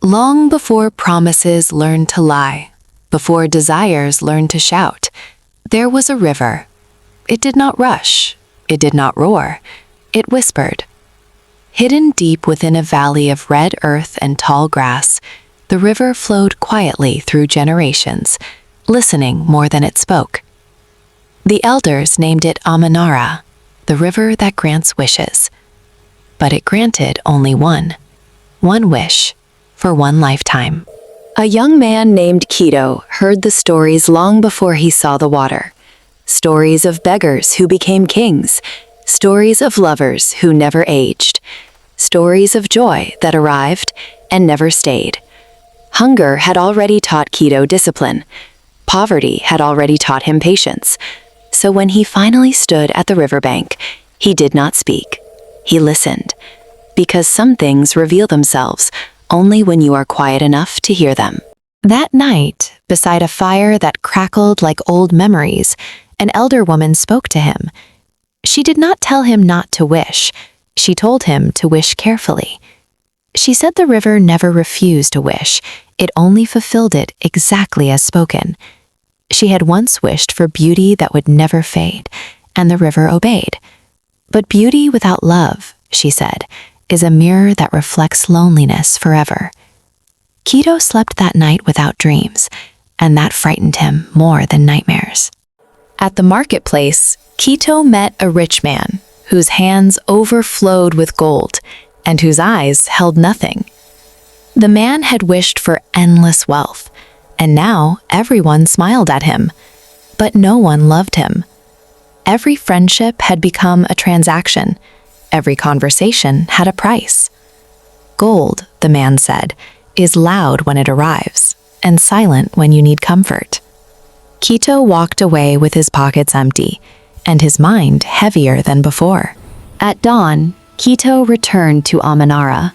Long before promises learned to lie, before desires learned to shout, there was a river. It did not rush, it did not roar, it whispered. Hidden deep within a valley of red earth and tall grass, the river flowed quietly through generations, listening more than it spoke. The elders named it Amanara, the river that grants wishes. But it granted only one wish, for one lifetime. A young man named Kito heard the stories long before he saw the water. Stories of beggars who became kings, stories of lovers who never aged, stories of joy that arrived and never stayed. Hunger had already taught Kito discipline. Poverty had already taught him patience. So when he finally stood at the riverbank, he did not speak. He listened, because some things reveal themselves only when you are quiet enough to hear them. That night, beside a fire that crackled like old memories, an elder woman spoke to him. She did not tell him not to wish. She told him to wish carefully. She said the river never refused a wish. It only fulfilled it exactly as spoken. She had once wished for beauty that would never fade, and the river obeyed. But beauty without love, she said, is a mirror that reflects loneliness forever. Kito slept that night without dreams, and that frightened him more than nightmares. At the marketplace, Kito met a rich man whose hands overflowed with gold and whose eyes held nothing. The man had wished for endless wealth, and now everyone smiled at him, but no one loved him. Every friendship had become a transaction. Every conversation had a price. Gold, the man said, is loud when it arrives, and silent when you need comfort. Kito walked away with his pockets empty, and his mind heavier than before. At dawn, Kito returned to Amanara.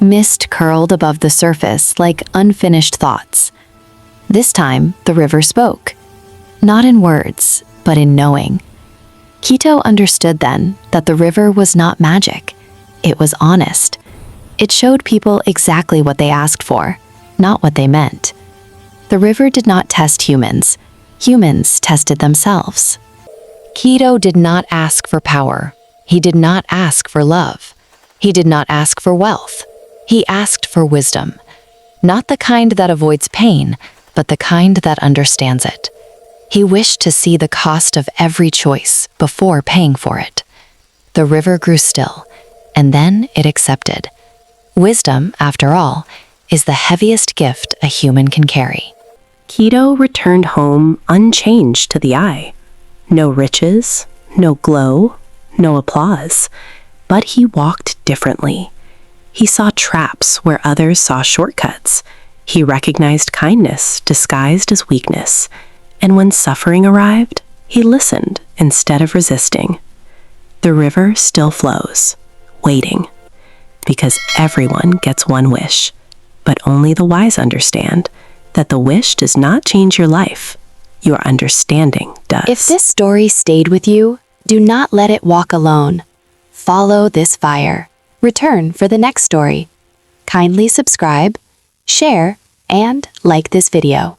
Mist curled above the surface like unfinished thoughts. This time, the river spoke. Not in words, but in knowing. Kito understood then that the river was not magic. It was honest. It showed people exactly what they asked for, not what they meant. The river did not test humans. Humans tested themselves. Kito did not ask for power. He did not ask for love. He did not ask for wealth. He asked for wisdom. Not the kind that avoids pain, but the kind that understands it. He wished to see the cost of every choice before paying for it. The river grew still, and then it accepted. Wisdom, after all, is the heaviest gift a human can carry. Kito returned home unchanged to the eye. No riches, no glow, no applause, but he walked differently. He saw traps where others saw shortcuts. He recognized kindness disguised as weakness. And when suffering arrived, he listened instead of resisting. The river still flows, waiting, because everyone gets one wish, but only the wise understand that the wish does not change your life. Your understanding does. If this story stayed with you, do not let it walk alone. Follow this fire. Return for the next story. Kindly subscribe, share, and like this video.